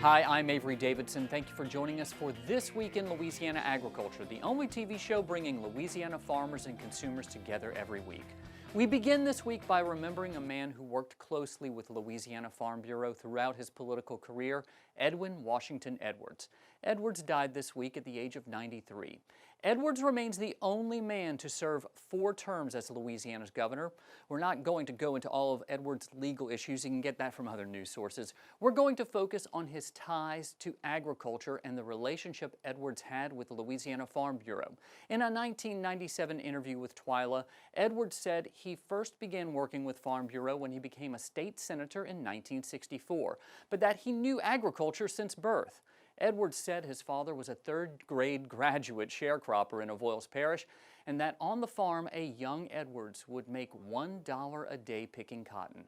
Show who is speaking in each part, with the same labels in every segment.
Speaker 1: Hi, I'm Avery Davidson. Thank you for joining us for This Week in Louisiana Agriculture, the only TV show bringing Louisiana farmers and consumers together every week. We begin this week by remembering a man who worked closely with Louisiana Farm Bureau throughout his political career, Edwin Washington Edwards. Edwards died this week at the age of 93. Edwards remains the only man to serve 4 terms as Louisiana's governor. We're not going to go into all of Edwards' legal issues. You can get that from other news sources. We're going to focus on his ties to agriculture and the relationship Edwards had with the Louisiana Farm Bureau. In a 1997 interview with TWILA, Edwards said he first began working with Farm Bureau when he became a state senator in 1964, but that he knew agriculture since birth. Edwards said his father was a 3rd grade graduate sharecropper in Avoyles Parish, and that on the farm a young Edwards would make $1 a day picking cotton.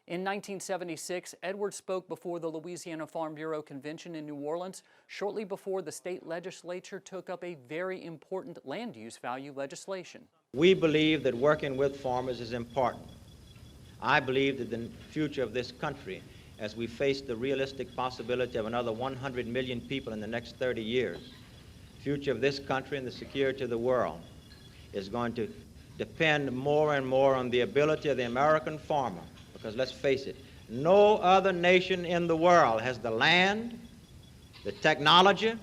Speaker 1: In 1976, Edwards spoke before the Louisiana Farm Bureau Convention in New Orleans, shortly before the state legislature took up a very important land use value legislation.
Speaker 2: We believe that working with farmers is important. I believe that the future of this country, as we face the realistic possibility of another 100 million people in the next 30 years, the future of this country and the security of the world is going to depend more and more on the ability of the American farmer, because let's face it, no other nation in the world has the land, the technology,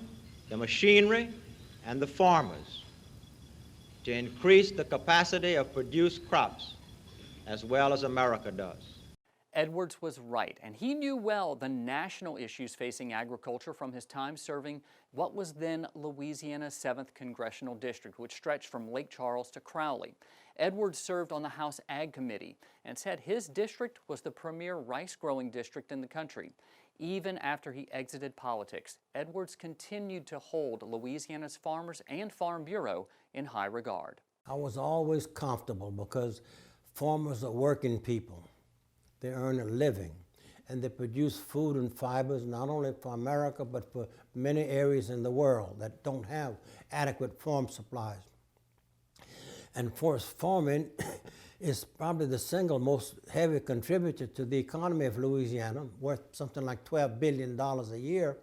Speaker 2: the machinery, and the farmers to increase the capacity of produced crops as well as America does.
Speaker 1: Edwards was right, and he knew well the national issues facing agriculture from his time serving what was then Louisiana's 7th Congressional District, which stretched from Lake Charles to Crowley. Edwards served on the House Ag Committee and said his district was the premier rice-growing district in the country. Even after he exited politics, Edwards continued to hold Louisiana's farmers and Farm Bureau in high regard.
Speaker 3: I was always comfortable because farmers are working people. They earn a living, and they produce food and fibers not only for America, but for many areas in the world that don't have adequate farm supplies. And forest farming is probably the single most heavy contributor to the economy of Louisiana, worth something like $12 billion a year,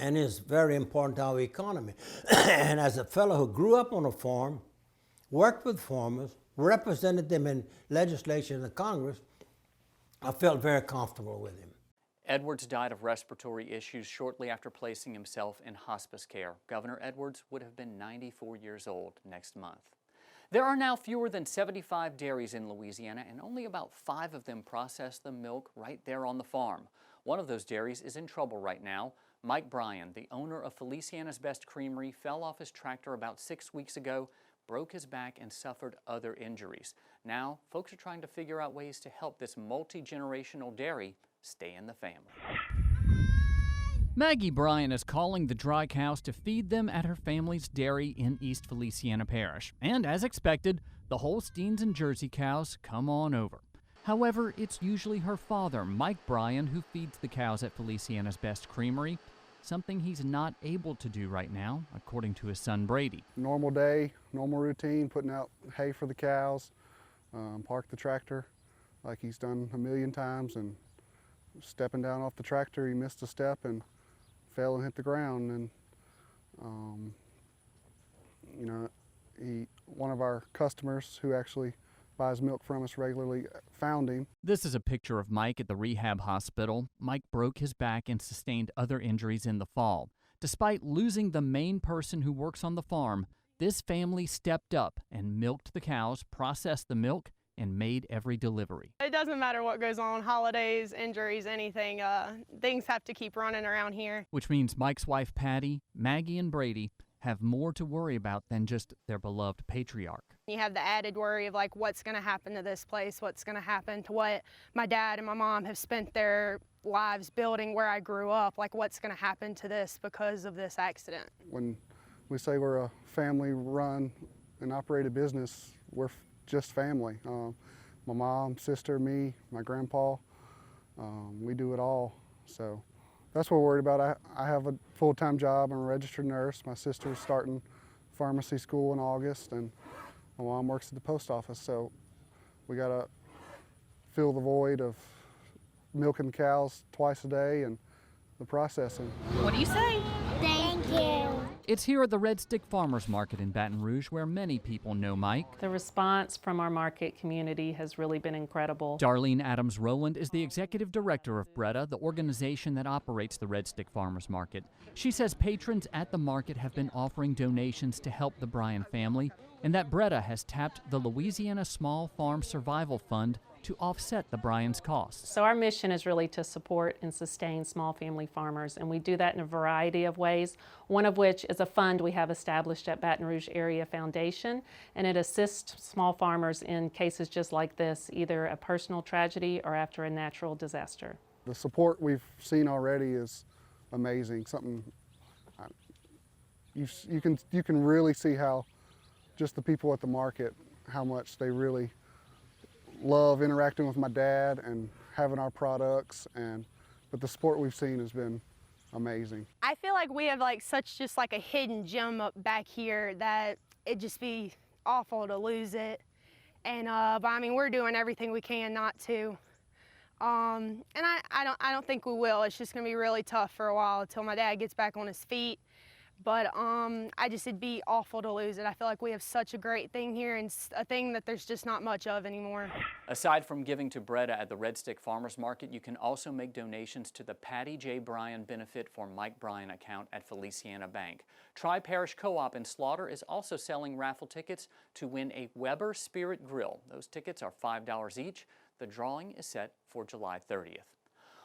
Speaker 3: and is very important to our economy. And as a fellow who grew up on a farm, worked with farmers, represented them in legislation and Congress, I felt very comfortable with him.
Speaker 1: Edwards died of respiratory issues shortly after placing himself in hospice care. Governor Edwards would have been 94 years old next month. There are now fewer than 75 dairies in Louisiana, and only about 5 of them process the milk right there on the farm. One of those dairies is in trouble right now. Mike Bryan, the owner of Feliciana's Best Creamery, fell off his tractor about 6 weeks ago, broke his back, and suffered other injuries. Now, folks are trying to figure out ways to help this multi-generational dairy stay in the family. Maggie Bryan is calling the dry cows to feed them at her family's dairy in East Feliciana Parish. And as expected, the Holsteins and Jersey cows come on over. However, it's usually her father, Mike Bryan, who feeds the cows at Feliciana's Best Creamery, something he's not able to do right now, according to his son Brady.
Speaker 4: Normal day, normal routine, putting out hay for the cows, park the tractor like he's done a million times, and stepping down off the tractor, he missed a step and fell and hit the ground. And you know, one of our customers who actually buys milk from us regularly found him.
Speaker 1: This is a picture of Mike at the rehab hospital. Mike broke his back and sustained other injuries in the fall. Despite losing the main person who works on the farm, this family stepped up and milked the cows, processed the milk, and made every delivery.
Speaker 5: It doesn't matter what goes on, holidays, injuries, anything, things have to keep running around here.
Speaker 1: Which means Mike's wife Patty, Maggie, and Brady have more to worry about than just their beloved patriarch.
Speaker 5: You have the added worry of like what's going to happen to this place, what's going to happen to what my dad and my mom have spent their lives building where I grew up, like what's going to happen to this because of this accident.
Speaker 4: When we say we're a family-run and operated business, we're just family. My mom, sister, me, my grandpa, we do it all. So that's what we're worried about. I have a full-time job. I'm a registered nurse. My sister's starting pharmacy school in August, and my mom works at the post office. So we got to fill the void of milking cows twice a day and the processing.
Speaker 5: What do you say?
Speaker 6: Thank you.
Speaker 1: It's here at the Red Stick Farmers Market in Baton Rouge where many people know Mike.
Speaker 7: The response from our market community has really been incredible.
Speaker 1: Darlene Adams Rowland is the executive director of Breda, the organization that operates the Red Stick Farmers Market. She says patrons at the market have been offering donations to help the Bryan family, and that Breda has tapped the Louisiana Small Farm Survival Fund to offset the Bryans' costs.
Speaker 7: So our mission is really to support and sustain small family farmers, and we do that in a variety of ways, one of which is a fund we have established at Baton Rouge Area Foundation, and it assists small farmers in cases just like this, either a personal tragedy or after a natural disaster.
Speaker 4: The support we've seen already is amazing. Something you can really see how just the people at the market, how much they really love interacting with my dad and having our products, but the support we've seen has been amazing.
Speaker 5: I feel like we have like such just like a hidden gem up back here that it'd just be awful to lose it. And but I mean, we're doing everything we can not to. And I don't think we will. It's just gonna be really tough for a while until my dad gets back on his feet. But it'd be awful to lose it. I feel like we have such a great thing here and a thing that there's just not much of anymore.
Speaker 1: Aside from giving to Breda at the Red Stick Farmers Market, you can also make donations to the Patty J. Bryan Benefit for Mike Bryan account at Feliciana Bank. Tri-Parish Co-op in Slaughter is also selling raffle tickets to win a Weber Spirit Grill. Those tickets are $5 each. The drawing is set for July 30th.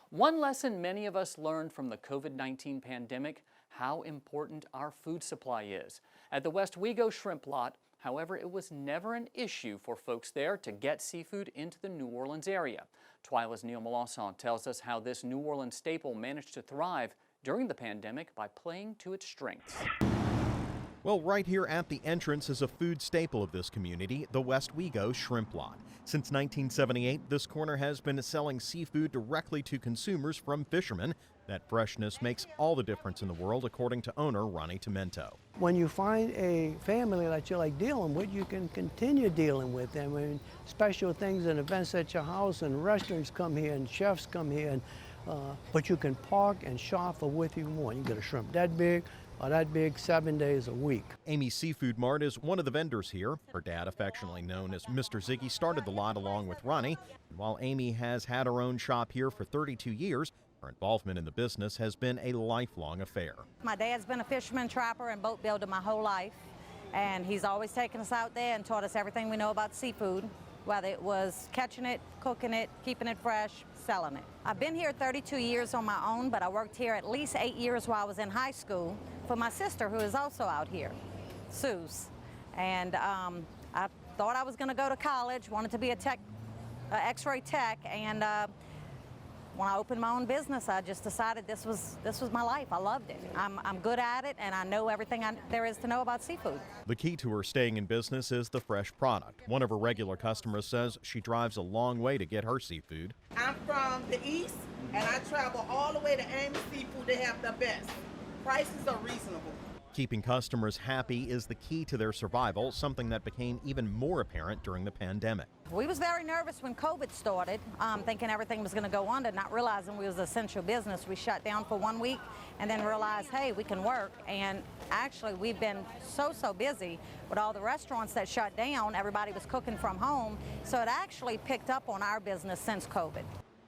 Speaker 1: One lesson many of us learned from the COVID-19 pandemic: how important our food supply is. At the Westwego Shrimp Lot, however, it was never an issue for folks there to get seafood into the New Orleans area. TWILA's Neil Melanson tells us how this New Orleans staple managed to thrive during the pandemic by playing to its strengths.
Speaker 8: Well, right here at the entrance is a food staple of this community, the Westwego Shrimp Lot. Since 1978, this corner has been selling seafood directly to consumers from fishermen. That freshness makes all the difference in the world, according to owner Ronnie Tomento.
Speaker 9: When you find a family that you like dealing with, you can continue dealing with them. I mean, special things and events at your house, and restaurants come here and chefs come here, and, but you can park and shop for what you want. You get a shrimp that big or that big 7 days a week.
Speaker 8: Amy's Seafood Mart is one of the vendors here. Her dad, affectionately known as Mr. Ziggy, started the lot along with Ronnie. And while Amy has had her own shop here for 32 years, her involvement in the business has been a lifelong affair.
Speaker 10: My dad's been a fisherman, trapper, and boat builder my whole life, and he's always taken us out there and taught us everything we know about seafood, whether it was catching it, cooking it, keeping it fresh, selling it. I've been here 32 years on my own, but I worked here at least 8 years while I was in high school for my sister, who is also out here, Suze. And I thought I was going to go to college, wanted to be a X-ray tech, and when I opened my own business, I just decided this was my life. I loved it. I'm good at it, and I know everything there is to know about seafood.
Speaker 8: The key to her staying in business is the fresh product. One of her regular customers says she drives a long way to get her seafood.
Speaker 11: I'm from the east, and I travel all the way to Amy's Seafood. They have the best. Prices are reasonable.
Speaker 8: Keeping customers happy is the key to their survival, something that became even more apparent during the pandemic.
Speaker 10: We was very nervous when COVID started, thinking everything was going to go under, not realizing we was an essential business. We shut down for 1 week and then realized, hey, we can work. And actually, we've been so busy with all the restaurants that shut down. Everybody was cooking from home, so it actually picked up on our business since COVID.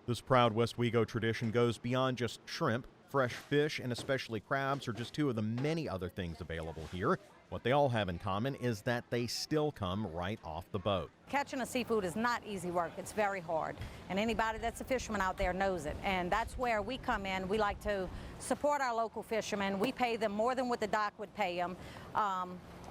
Speaker 8: This proud Westwego tradition goes beyond just shrimp. fresh fish and especially crabs are just two of the many other things available here. What they all have in common is that they still come right off the boat.
Speaker 10: Catching a seafood is not easy work. It's very hard. And anybody that's a fisherman out there knows it. And that's where we come in. We like to support our local fishermen. We pay them more than what the dock would pay them.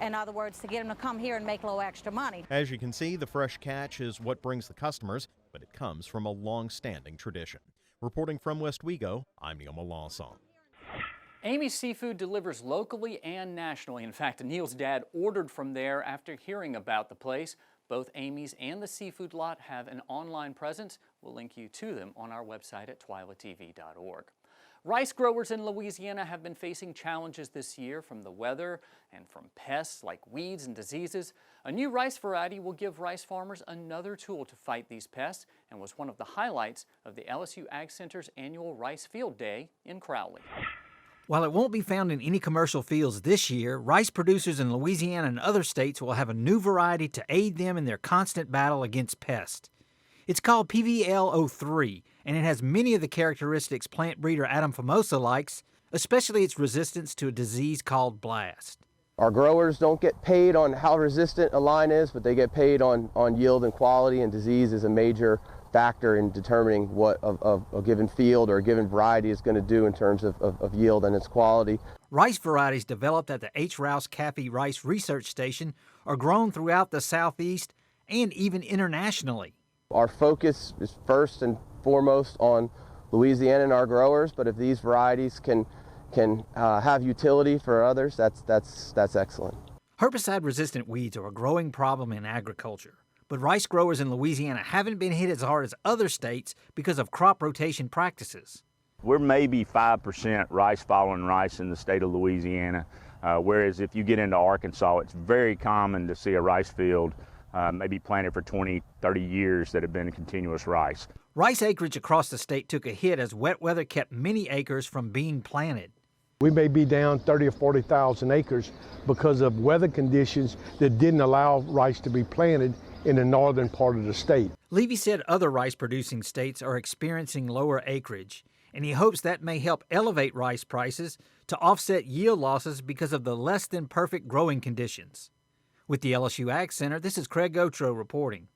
Speaker 10: In other words, to get them to come here and make a little extra money.
Speaker 8: As you can see, the fresh catch is what brings the customers, but it comes from a long-standing tradition. Reporting from Westwego, I'm Neil Melanson.
Speaker 1: Amy's Seafood delivers locally and nationally. In fact, Neil's dad ordered from there after hearing about the place. Both Amy's and the Seafood Lot have an online presence. We'll link you to them on our website at twilatv.org. Rice growers in Louisiana have been facing challenges this year from the weather and from pests like weeds and diseases. A new rice variety will give rice farmers another tool to fight these pests and was one of the highlights of the LSU Ag Center's annual Rice Field Day in Crowley.
Speaker 6: While it won't be found in any commercial fields this year, rice producers in Louisiana and other states will have a new variety to aid them in their constant battle against pests. It's called PVL03, and it has many of the characteristics plant breeder Adam Famosa likes, especially its resistance to a disease called blast.
Speaker 12: Our growers don't get paid on how resistant a line is, but they get paid on yield and quality, and disease is a major factor in determining what a given field or a given variety is going to do in terms of yield and its quality.
Speaker 6: Rice varieties developed at the H. Rouse Caffey Rice Research Station are grown throughout the Southeast and even internationally.
Speaker 12: Our focus is first and foremost on Louisiana and our growers, but if these varieties can have utility for others, that's excellent.
Speaker 6: Herbicide-resistant weeds are a growing problem in agriculture. But rice growers in Louisiana haven't been hit as hard as other states because of crop rotation practices.
Speaker 13: We're maybe 5% rice following rice in the state of Louisiana, whereas if you get into Arkansas, it's very common to see a rice field maybe planted for 20, 30 years that have been continuous rice.
Speaker 6: Rice acreage across the state took a hit as wet weather kept many acres from being planted.
Speaker 14: We may be down 30 or 40,000 acres because of weather conditions that didn't allow rice to be planted in the northern part of the state.
Speaker 6: Levy said other rice-producing states are experiencing lower acreage, and he hopes that may help elevate rice prices to offset yield losses because of the less-than-perfect growing conditions. With the LSU Ag Center, this is Craig Otro reporting.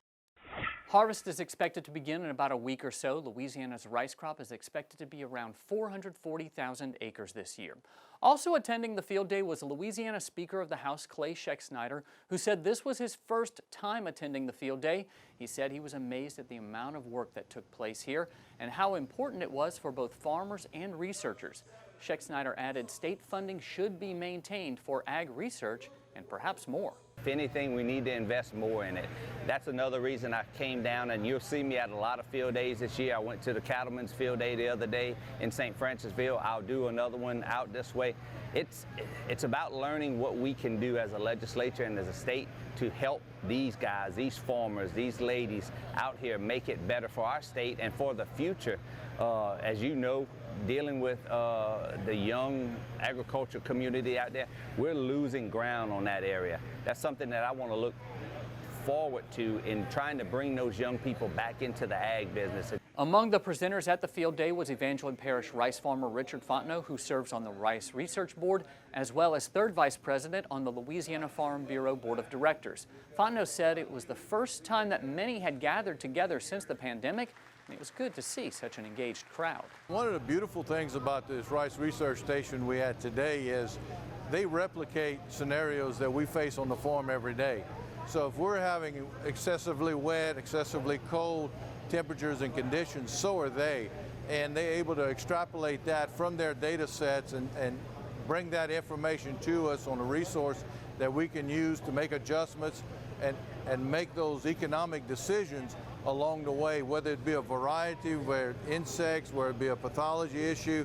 Speaker 1: Harvest is expected to begin in about a week or so. Louisiana's rice crop is expected to be around 440,000 acres this year. Also attending the field day was Louisiana Speaker of the House Clay Scheck-Snyder, who said this was his first time attending the field day. He said he was amazed at the amount of work that took place here and how important it was for both farmers and researchers. Scheck-Snyder added state funding should be maintained for ag research and perhaps more.
Speaker 15: If anything, we need to invest more in it. That's another reason I came down, and you'll see me at a lot of field days this year. I went to the Cattlemen's Field Day the other day in St. Francisville. I'll do another one out this way. It's about learning what we can do as a legislature and as a state to help these guys, these farmers, these ladies out here make it better for our state and for the future. As you know, dealing with the young agriculture community out there, we're losing ground on that area. That's something that I want to look forward to in trying to bring those young people back into the ag business.
Speaker 1: Among the presenters at the field day was Evangeline Parish rice farmer Richard Fontenot, who serves on the Rice Research Board, as well as third vice president on the Louisiana Farm Bureau Board of Directors. Fontenot said it was the first time that many had gathered together since the pandemic, and it was good to see such an engaged crowd.
Speaker 16: One of the beautiful things about this Rice Research Station we had today is they replicate scenarios that we face on the farm every day. So if we're having excessively wet, excessively cold temperatures and conditions, so are they. And they're able to extrapolate that from their data sets and bring that information to us on a resource that we can use to make adjustments and make those economic decisions along the way, whether it be a variety, where insects, where it be a pathology issue,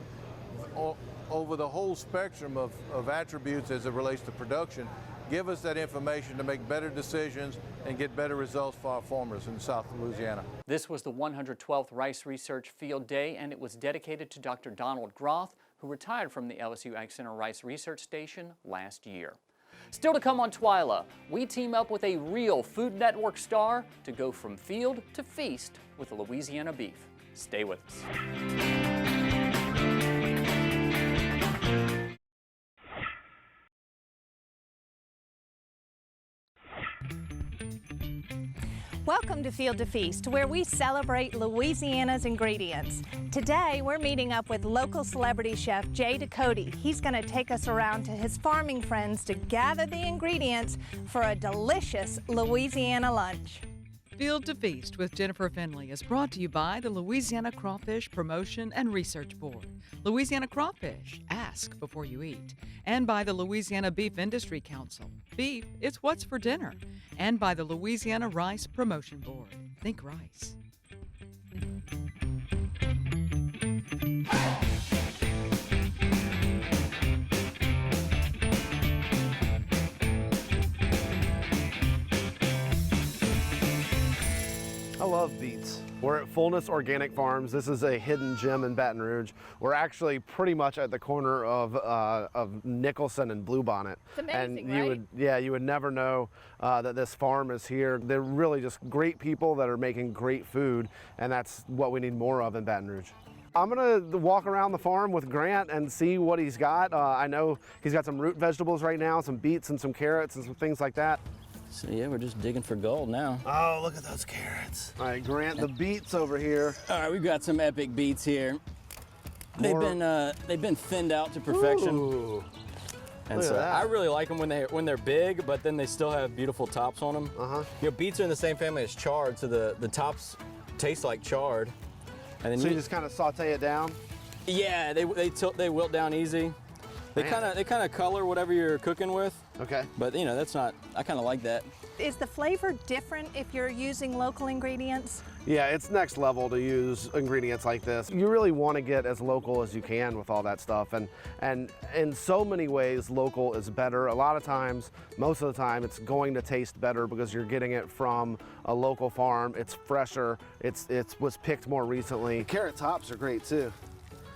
Speaker 16: over the whole spectrum of attributes as it relates to production. Give us that information to make better decisions and get better results for our farmers in South Louisiana.
Speaker 1: This was the 112th Rice Research Field Day, and it was dedicated to Dr. Donald Groth, who retired from the LSU Ag Center Rice Research Station last year. Still to come on TWILA, we team up with a real Food Network star to go from field to feast with Louisiana beef. Stay with us.
Speaker 17: Welcome to Field to Feast, where we celebrate Louisiana's ingredients. Today, we're meeting up with local celebrity chef Jay Ducote. He's going to take us around to his farming friends to gather the ingredients for a delicious Louisiana lunch.
Speaker 18: Field to Feast with Jennifer Finley is brought to you by the Louisiana Crawfish Promotion and Research Board, Louisiana Crawfish, ask before you eat, and by the Louisiana Beef Industry Council, beef, it's what's for dinner, and by the Louisiana Rice Promotion Board, think rice.
Speaker 19: I love beets. We're at Fullness Organic Farms. This is a hidden gem in Baton Rouge. We're actually pretty much at the corner of Nicholson and Bluebonnet.
Speaker 17: It's amazing,
Speaker 19: and you would never know that this farm is here. They're really just great people that are making great food, and that's what we need more of in Baton Rouge. I'm gonna walk around the farm with Grant and see what he's got. I know he's got some root vegetables right now, some beets and some carrots and some things like that.
Speaker 20: So yeah, we're just digging for gold now.
Speaker 19: Oh, look at those carrots. All right, Grant, the beets over here.
Speaker 20: All right, we've got some epic beets here. They've been thinned out to perfection.
Speaker 19: Ooh.
Speaker 20: And so I really like them when they're big, but then they still have beautiful tops on them. You know, beets are in the same family as chard, so the tops taste like chard. And then
Speaker 19: so you just kind of saute it down?
Speaker 20: Yeah, they wilt down easy. They kind of color whatever you're cooking with.
Speaker 19: Okay.
Speaker 20: But you know, that's not, I kind of like that.
Speaker 17: Is the flavor different if you're using local ingredients?
Speaker 19: Yeah, it's next level to use ingredients like this. You really want to get as local as you can with all that stuff. And in so many ways, local is better. A lot of times, most of the time, it's going to taste better because you're getting it from a local farm. It's fresher. It was picked more recently. Carrot tops are great too.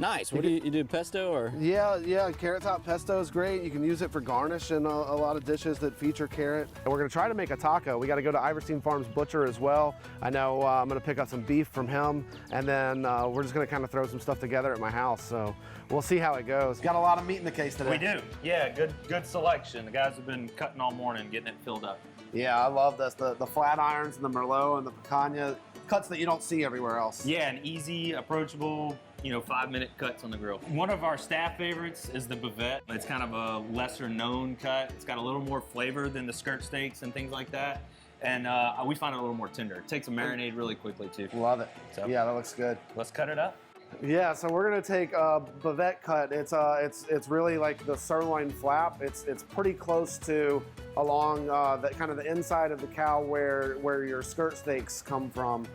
Speaker 20: Nice. What do you do, pesto or?
Speaker 19: Yeah, carrot top pesto is great. You can use it for garnish in a lot of dishes that feature carrot. And we're gonna try to make a taco. We gotta go to Iverstein Farms Butcher as well. I know I'm gonna pick up some beef from him, and then we're just gonna kind of throw some stuff together at my house. So we'll see how it goes. Got a lot of meat in the case today.
Speaker 21: We do. Yeah, good selection. The guys have been cutting all morning, getting it filled up.
Speaker 19: Yeah, I love this. The flat irons and the Merlot and the picanha, cuts that you don't see everywhere else.
Speaker 21: Yeah, and easy, approachable, 5-minute cuts on the grill. One of our staff favorites is the bavette. It's kind of a lesser known cut. It's got a little more flavor than the skirt steaks and things like that. And we find it a little more tender. It takes a marinade really quickly too.
Speaker 19: Love it.
Speaker 21: So,
Speaker 19: yeah, that looks good.
Speaker 21: Let's cut it up.
Speaker 19: Yeah, so we're gonna take a bavette cut. It's really like the sirloin flap. It's pretty close to along the kind of the inside of the cow where your skirt steaks come from.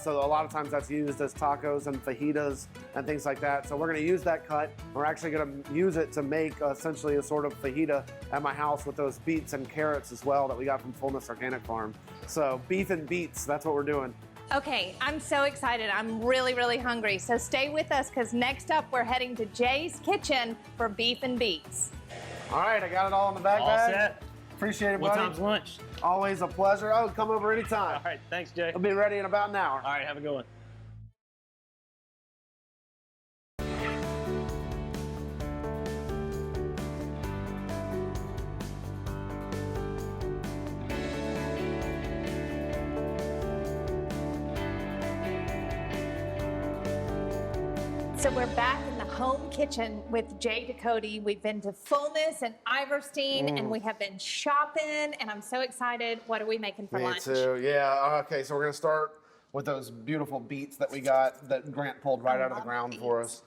Speaker 19: So a lot of times that's used as tacos and fajitas and things like that. So we're gonna use that cut. We're actually gonna use it to make essentially a sort of fajita at my house with those beets and carrots as well that we got from Fullness Organic Farm. So beef and beets, that's what we're doing.
Speaker 17: Okay, I'm so excited. I'm really, really hungry. So stay with us because next up we're heading to Jay's kitchen for beef and beets.
Speaker 19: All right, I got it all in the bag.
Speaker 21: All set.
Speaker 19: Appreciate it, buddy.
Speaker 21: What time's lunch?
Speaker 19: Always a pleasure. Oh, come over anytime.
Speaker 21: All right, thanks, Jay.
Speaker 19: I'll be ready in about an hour.
Speaker 21: All right, have a good one.
Speaker 17: So we're back in the home kitchen with Jay Ducote. We've been to Fullness and Iverstein, and we have been shopping, and I'm so excited. What are we making for lunch?
Speaker 19: Me too, yeah. Okay, so we're gonna start with those beautiful beets that we got that Grant pulled right out of the ground for us.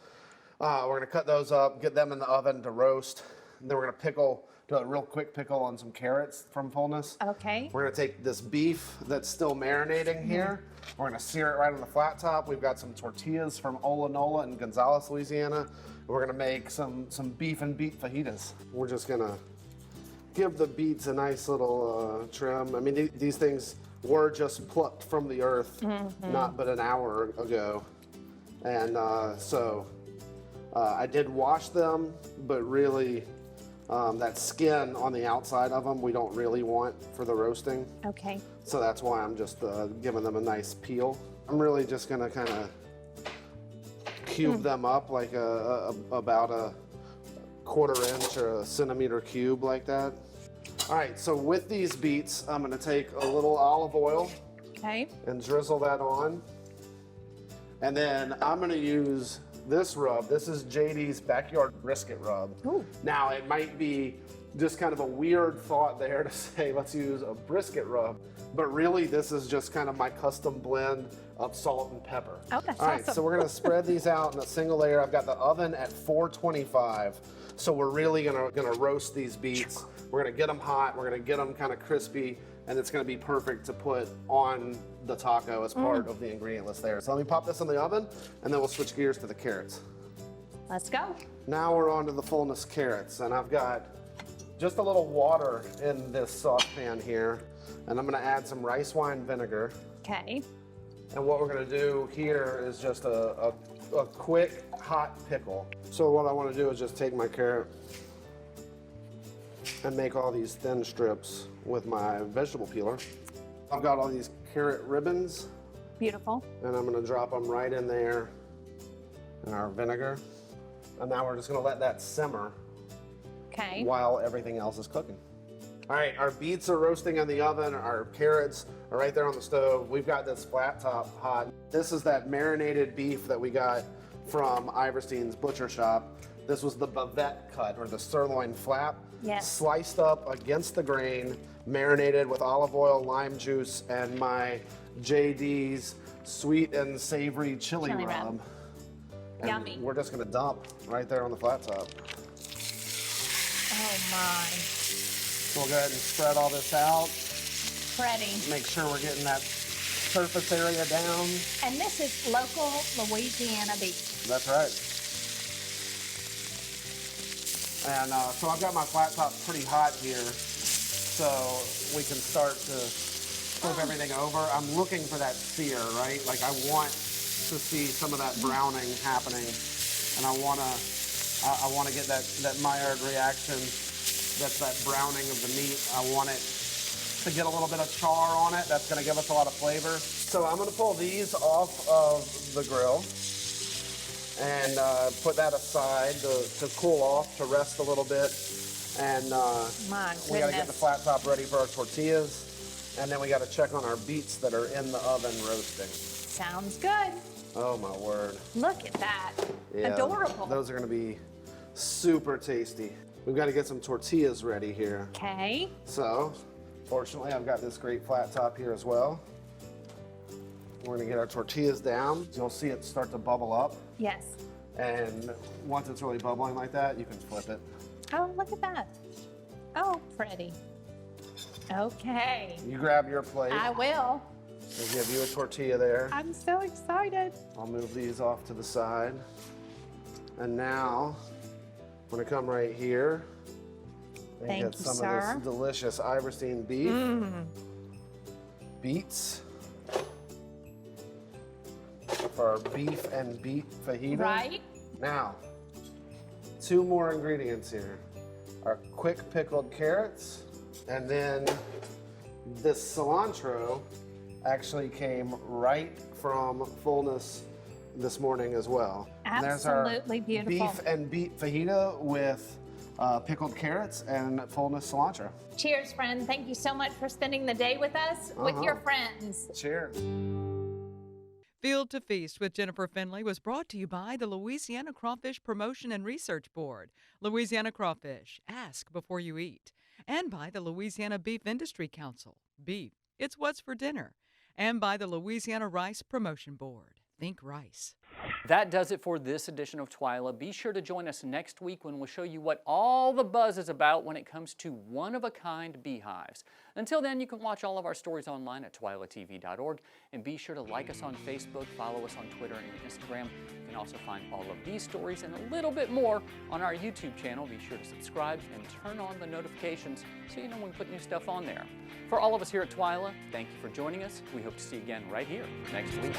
Speaker 19: We're gonna cut those up, get them in the oven to roast. And then we're gonna do a real quick pickle on some carrots from Fullness.
Speaker 17: Okay.
Speaker 19: We're gonna take this beef that's still marinating here. We're gonna sear it right on the flat top. We've got some tortillas from Ola Nola in Gonzales, Louisiana. We're gonna make some beef and beet fajitas. We're just gonna give the beets a nice little trim. I mean, these things were just plucked from the earth not but an hour ago. And so I did wash them, but really that skin on the outside of them we don't really want for the roasting.
Speaker 17: Okay.
Speaker 19: So that's why I'm just giving them a nice peel. I'm really just gonna kind of cube them up like about a 1/4 inch or a centimeter cube like that. All right, so with these beets, I'm gonna take a little olive oil
Speaker 17: Okay.
Speaker 19: and drizzle that on. And then I'm gonna use this rub. This is JD's backyard brisket rub.
Speaker 17: Ooh.
Speaker 19: Now, it might be just kind of a weird thought there to say, let's use a brisket rub, but really this is just kind of my custom blend of salt and pepper.
Speaker 17: Oh, that's
Speaker 19: All right,
Speaker 17: awesome.
Speaker 19: so we're gonna spread these out in a single layer. I've got the oven at 425. So we're really gonna roast these beets. We're gonna get them hot, we're gonna get them kind of crispy, and it's gonna be perfect to put on the taco as part of the ingredient list there. So let me pop this in the oven, and then we'll switch gears to the carrots.
Speaker 17: Let's go.
Speaker 19: Now we're on to the fullness carrots, and I've got just a little water in this saucepan here, and I'm gonna add some rice wine vinegar.
Speaker 17: Okay.
Speaker 19: And what we're gonna do here is just a quick hot pickle. So what I wanna do is just take my carrot and make all these thin strips with my vegetable peeler. I've got all these carrot ribbons,
Speaker 17: Beautiful.
Speaker 19: and I'm gonna drop them right in there in our vinegar. And now we're just gonna let that simmer
Speaker 17: Okay.
Speaker 19: while everything else is cooking. All right, our beets are roasting in the oven, our carrots are right there on the stove. We've got this flat top hot. This is that marinated beef that we got from Iverstein's butcher shop. This was the bavette cut, or the sirloin flap.
Speaker 17: Yes.
Speaker 19: Sliced up against the grain, marinated with olive oil, lime juice, and my JD's sweet and savory chili
Speaker 17: Chili rub.
Speaker 19: rub. And
Speaker 17: Yummy.
Speaker 19: we're just gonna dump right there on the flat top.
Speaker 17: Oh my.
Speaker 19: So we'll go ahead and spread all this out.
Speaker 17: Pretty.
Speaker 19: Make sure we're getting that surface area down.
Speaker 17: And this is local Louisiana beef.
Speaker 19: That's right. And so I've got my flat top pretty hot here, so we can start to flip everything over. I'm looking for that sear, right? Like I want to see some of that browning happening, and I wanna get that Maillard reaction. That's that browning of the meat. I want it to get a little bit of char on it. That's gonna give us a lot of flavor. So I'm gonna pull these off of the grill and put that aside to cool off, to rest a little bit. And
Speaker 17: My
Speaker 19: we gotta get
Speaker 17: goodness.
Speaker 19: the flat top ready for our tortillas. And then we gotta check on our beets that are in the oven roasting.
Speaker 17: Sounds good.
Speaker 19: Oh my word.
Speaker 17: Look at that.
Speaker 19: Yeah,
Speaker 17: Adorable.
Speaker 19: Those are gonna be super tasty. We've got to get some tortillas ready here.
Speaker 17: Okay.
Speaker 19: So, fortunately, I've got this great flat top here as well. We're gonna get our tortillas down. You'll see it start to bubble up.
Speaker 17: Yes.
Speaker 19: And once it's really bubbling like that, you can flip it.
Speaker 17: Oh, look at that. Oh, pretty. Okay.
Speaker 19: You grab your plate.
Speaker 17: I will.
Speaker 19: We'll give you a tortilla there.
Speaker 17: I'm so excited.
Speaker 19: I'll move these off to the side. And now, I'm gonna come right here and
Speaker 17: Thank
Speaker 19: get
Speaker 17: you,
Speaker 19: some
Speaker 17: sir.
Speaker 19: of this delicious Iverstein beef. Beets. For our beef and beet fajita.
Speaker 17: Right.
Speaker 19: Now, 2 more ingredients here. Our quick pickled carrots, and then this cilantro actually came right from Fullness this morning as well. And
Speaker 17: Absolutely
Speaker 19: there's our
Speaker 17: beautiful.
Speaker 19: beef and beet fajita with pickled carrots and Fullness cilantro.
Speaker 17: Cheers, friend. Thank you so much for spending the day with us, with your friends.
Speaker 19: Cheers.
Speaker 18: Field to Feast with Jennifer Finley was brought to you by the Louisiana Crawfish Promotion and Research Board, Louisiana Crawfish, ask before you eat, and by the Louisiana Beef Industry Council, beef, it's what's for dinner, and by the Louisiana Rice Promotion Board, think rice.
Speaker 1: That does it for this edition of TWILA. Be sure to join us next week when we'll show you what all the buzz is about when it comes to one-of-a-kind beehives. Until then, you can watch all of our stories online at twilatv.org, and be sure to like us on Facebook, follow us on Twitter and Instagram. You can also find all of these stories and a little bit more on our YouTube channel. Be sure to subscribe and turn on the notifications so you know when we put new stuff on there. For all of us here at TWILA, thank you for joining us. We hope to see you again right here next week.